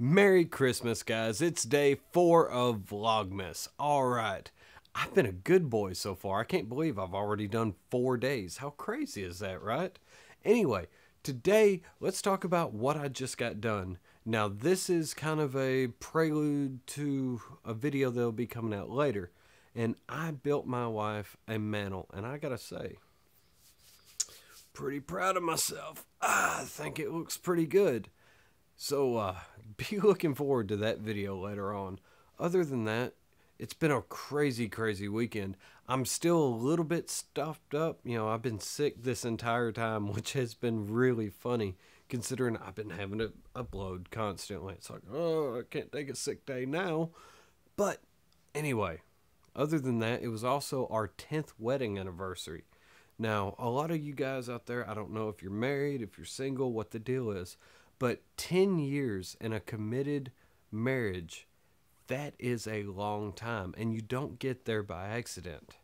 Merry Christmas, guys. It's day 4 of Vlogmas. Alright, I've been a good boy so far. I can't believe I've already done 4 days. How crazy is that, right? Anyway, today, let's talk about what I just got done. Now, this is kind of a prelude to a video that'll be coming out later. And I built my wife a mantle, and I gotta say, pretty proud of myself. I think it looks pretty good. So, be looking forward to that video later on. Other than that, it's been a crazy weekend. I'm still a little bit stuffed up. You know, I've been sick this entire time, which has been really funny considering I've been having to upload constantly. It's like, oh, I can't take a sick day now. But anyway, other than that, it was also our 10th wedding anniversary. Now, a lot of you guys out there, I don't know if you're married, if you're single, what the deal is. But 10 years in a committed marriage, that is a long time, and you don't get there by accident.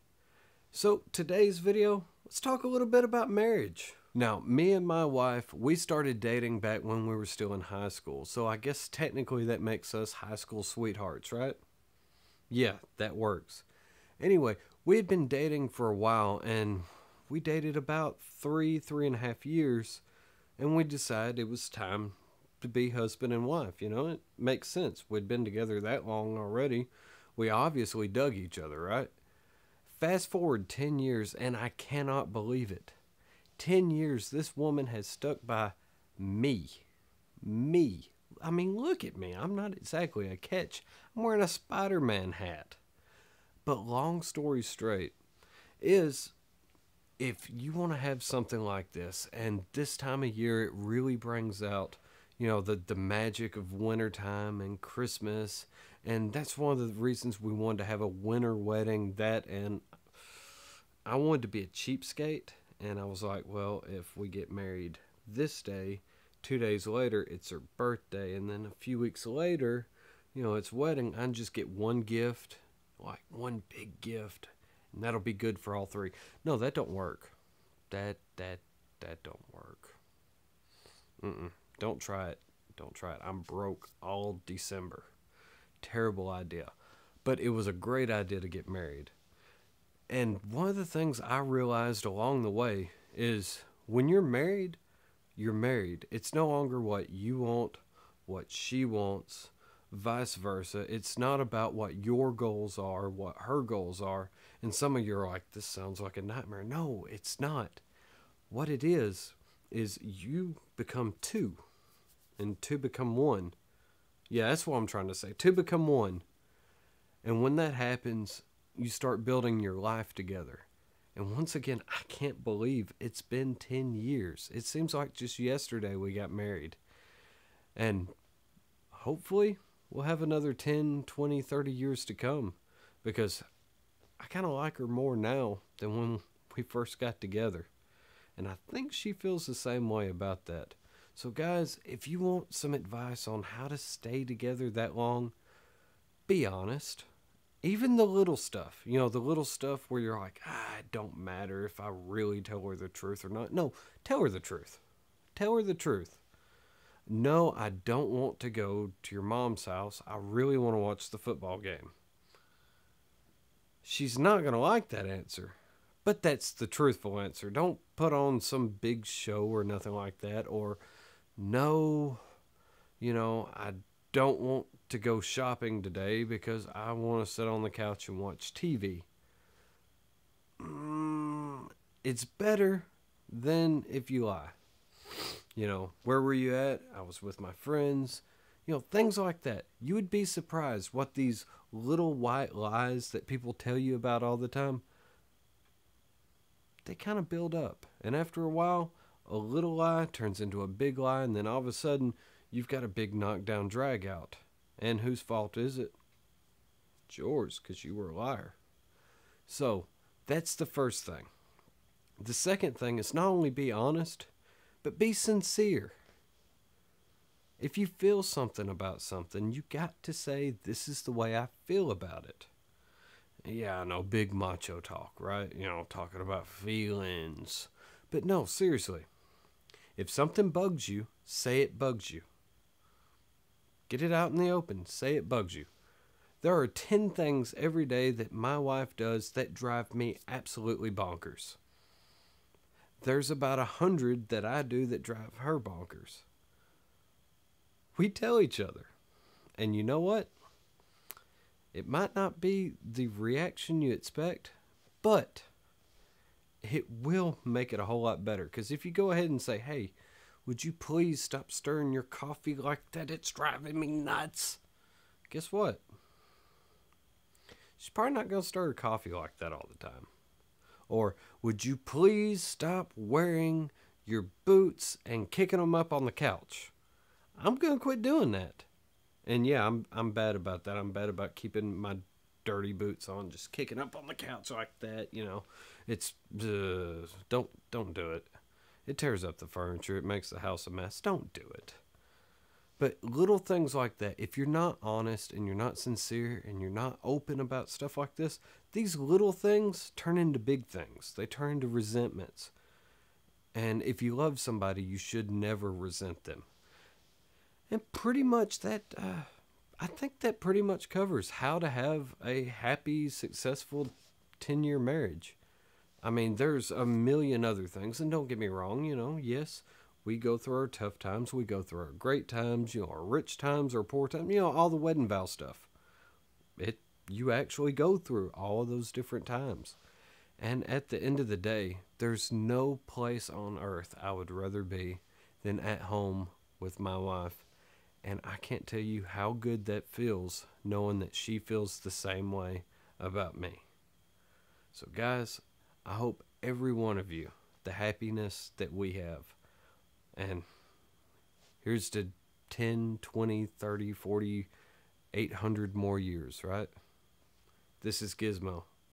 So today's video, let's talk a little bit about marriage. Now, me and my wife, we started dating back when we were still in high school. So I guess technically that makes us high school sweethearts, right? Yeah, that works. Anyway, we had been dating for a while, and we dated about 3.5 years. And we decided it was time to be husband and wife. You know, it makes sense. We'd been together that long already. We obviously dug each other, right? Fast forward 10 years, and I cannot believe it. 10 years, this woman has stuck by me. Me. I mean, look at me. I'm not exactly a catch. I'm wearing a Spider-Man hat. But long story straight is, if you want to have something like this, and this time of year it really brings out, you know, the magic of wintertime and Christmas, and that's one of the reasons we wanted to have a winter wedding. That, and I wanted to be a cheapskate, and I was like, well, if we get married this day, 2 days later it's her birthday, and then a few weeks later, you know, it's wedding, I just get one gift, like one big gift, and that'll be good for all three. No, that don't work. That don't work. Don't try it. Don't try it. I'm broke all December. Terrible idea. But it was a great idea to get married. And one of the things I realized along the way is when you're married, you're married. It's no longer what you want, what she wants, vice versa. It's not about what your goals are, what her goals are. And some of you are like, this sounds like a nightmare. No, it's not. What it is you become two, and two become one. Yeah, that's what I'm trying to say. Two become one. And when that happens, you start building your life together. And once again, I can't believe it's been 10 years. It seems like just yesterday we got married. And hopefully we'll have another 10, 20, 30 years to come, because I kind of like her more now than when we first got together. And I think she feels the same way about that. So guys, if you want some advice on how to stay together that long, be honest. Even the little stuff, you know, the little stuff where you're like, it don't matter if I really tell her the truth or not. No, tell her the truth. Tell her the truth. No, I don't want to go to your mom's house. I really want to watch the football game. She's not going to like that answer, but that's the truthful answer. Don't put on some big show or nothing like that. Or, no, you know, I don't want to go shopping today because I want to sit on the couch and watch TV. It's better than if you lie. You know, where were you at? I was with my friends. You know, things like that. You would be surprised what these little white lies that people tell you about all the time, they kind of build up. And after a while, a little lie turns into a big lie, and then all of a sudden, you've got a big knockdown drag out. And whose fault is it? It's yours, because you were a liar. So, that's the first thing. The second thing is not only be honest, but be sincere. If you feel something about something, you got to say, this is the way I feel about it. Yeah, I know, big macho talk, right? You know, talking about feelings. But no, seriously. If something bugs you, say it bugs you. Get it out in the open. Say it bugs you. There are 10 things every day that my wife does that drive me absolutely bonkers. There's about 100 that I do that drive her bonkers. We tell each other. And you know what? It might not be the reaction you expect, but it will make it a whole lot better. Because if you go ahead and say, hey, would you please stop stirring your coffee like that? It's driving me nuts. Guess what? She's probably not going to stir her coffee like that all the time. Or, would you please stop wearing your boots and kicking them up on the couch? I'm going to quit doing that. And yeah, I'm bad about that. I'm bad about keeping my dirty boots on, just kicking up on the couch like that, you know. It's don't do it. It tears up the furniture. It makes the house a mess. Don't do it. But little things like that, if you're not honest and you're not sincere and you're not open about stuff like this, these little things turn into big things. They turn into resentments. And if you love somebody, you should never resent them. And pretty much that, I think that pretty much covers how to have a happy, successful 10-year marriage. I mean, there's a million other things, and don't get me wrong, you know, yes, we go through our tough times, we go through our great times, you know, our rich times, our poor times, you know, all the wedding vow stuff. You actually go through all of those different times. And at the end of the day, there's no place on earth I would rather be than at home with my wife. And I can't tell you how good that feels, knowing that she feels the same way about me. So guys, I hope every one of you, the happiness that we have. And here's to 10, 20, 30, 40, 800 more years, right? This is Gizmo.